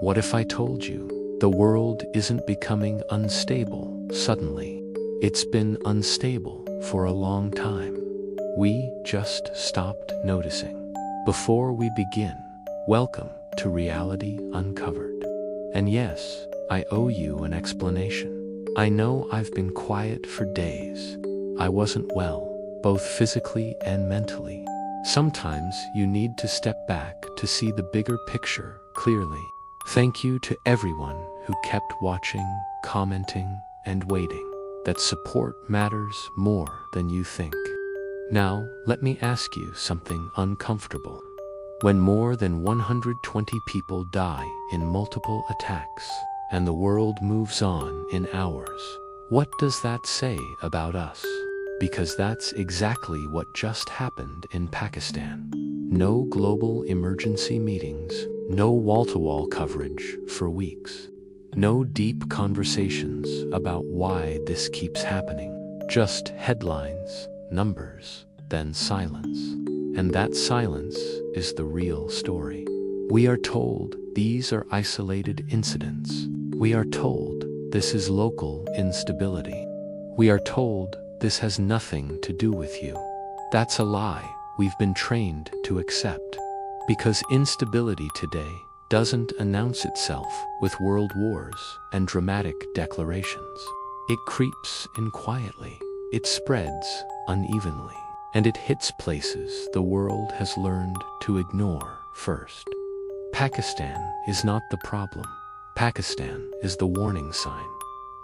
What if I told you the world isn't becoming unstable suddenly? It's been unstable for a long time. We just stopped noticing. Before we begin, welcome to Reality Uncovered. And yes, I owe you an explanation. I know I've been quiet for days. I wasn't well, both physically and mentally. Sometimes you need to step back to see the bigger picture clearly. Thank you to everyone who kept watching, commenting, and waiting. That support matters more than you think. Now, let me ask you something uncomfortable. When more than 120 people die in multiple attacks, and the world moves on in hours, what does that say about us? Because that's exactly what just happened in Pakistan. No global emergency meetings, no wall-to-wall coverage for weeks. No deep conversations about why this keeps happening. Just headlines, numbers, then silence. And that silence is the real story. We are told these are isolated incidents. We are told this is local instability. We are told this has nothing to do with you. That's a lie we've been trained to accept. Because instability today doesn't announce itself with world wars and dramatic declarations. It creeps in quietly. It spreads unevenly. And it hits places the world has learned to ignore first. Pakistan is not the problem. Pakistan is the warning sign.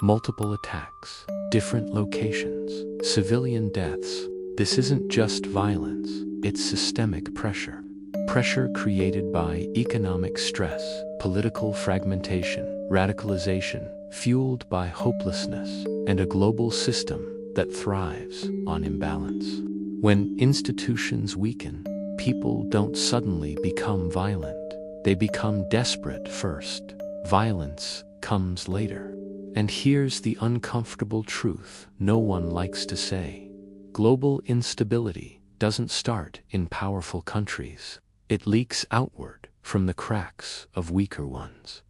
Multiple attacks, different locations, civilian deaths. This isn't just violence, it's systemic pressure. Pressure created by economic stress, political fragmentation, radicalization, fueled by hopelessness, and a global system that thrives on imbalance. When institutions weaken, people don't suddenly become violent. They become desperate first. Violence comes later. And here's the uncomfortable truth no one likes to say. Global instability doesn't start in powerful countries. It leaks outward from the cracks of weaker ones.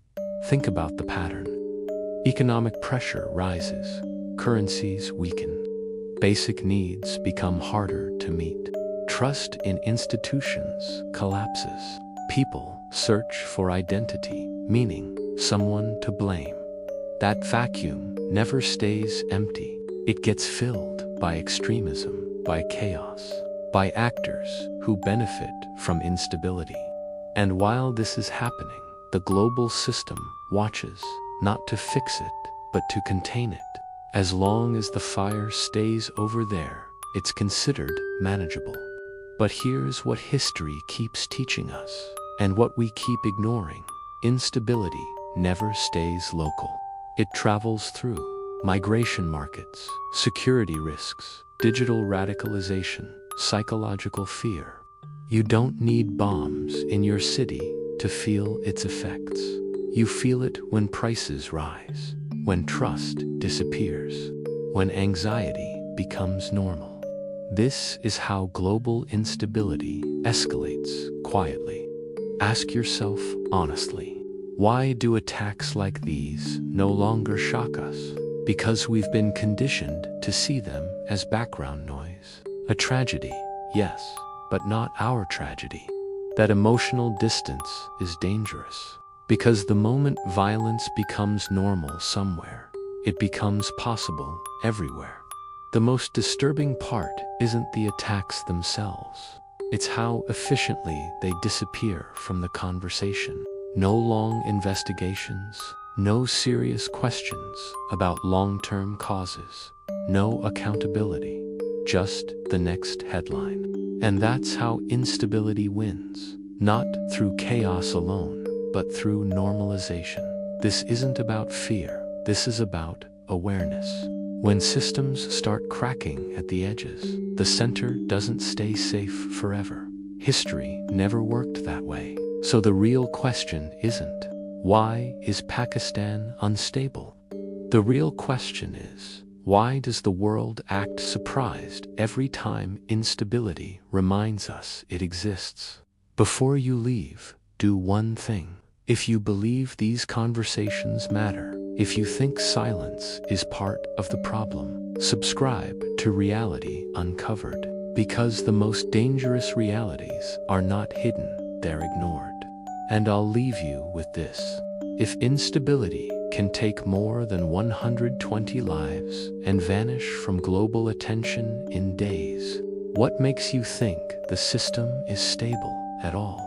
Think about the pattern. Economic pressure rises. Currencies weaken. Basic needs become harder to meet. Trust in institutions collapses. People search for identity, meaning someone to blame. That vacuum never stays empty. It gets filled by extremism, by chaos, by actors who benefit from instability. And while this is happening, the global system watches, not to fix it, but to contain it. As long as the fire stays over there, it's considered manageable. But here's what history keeps teaching us, and what we keep ignoring. Instability never stays local. It travels through migration markets, security risks, digital radicalization, psychological fear. You don't need bombs in your city to feel its effects. You feel it when prices rise, when trust disappears, when anxiety becomes normal. This is how global instability escalates quietly. Ask yourself honestly, why do attacks like these no longer shock us? Because we've been conditioned to see them as background noise. A tragedy, yes, but not our tragedy. That emotional distance is dangerous. Because the moment violence becomes normal somewhere, it becomes possible everywhere. The most disturbing part isn't the attacks themselves. It's how efficiently they disappear from the conversation. No long investigations, no serious questions about long-term causes, no accountability, just the next headline. And that's how instability wins, not through chaos alone, but through normalization. This isn't about fear, this is about awareness. When systems start cracking at the edges, the center doesn't stay safe forever. History never worked that way. So the real question isn't, why is Pakistan unstable? The real question is, why does the world act surprised every time instability reminds us it exists? Before you leave, do one thing. If you believe these conversations matter, if you think silence is part of the problem, subscribe to Reality Uncovered, because the most dangerous realities are not hidden, they're ignored. And I'll leave you with this. If instability can take more than 120 lives and vanish from global attention in days, what makes you think the system is stable at all?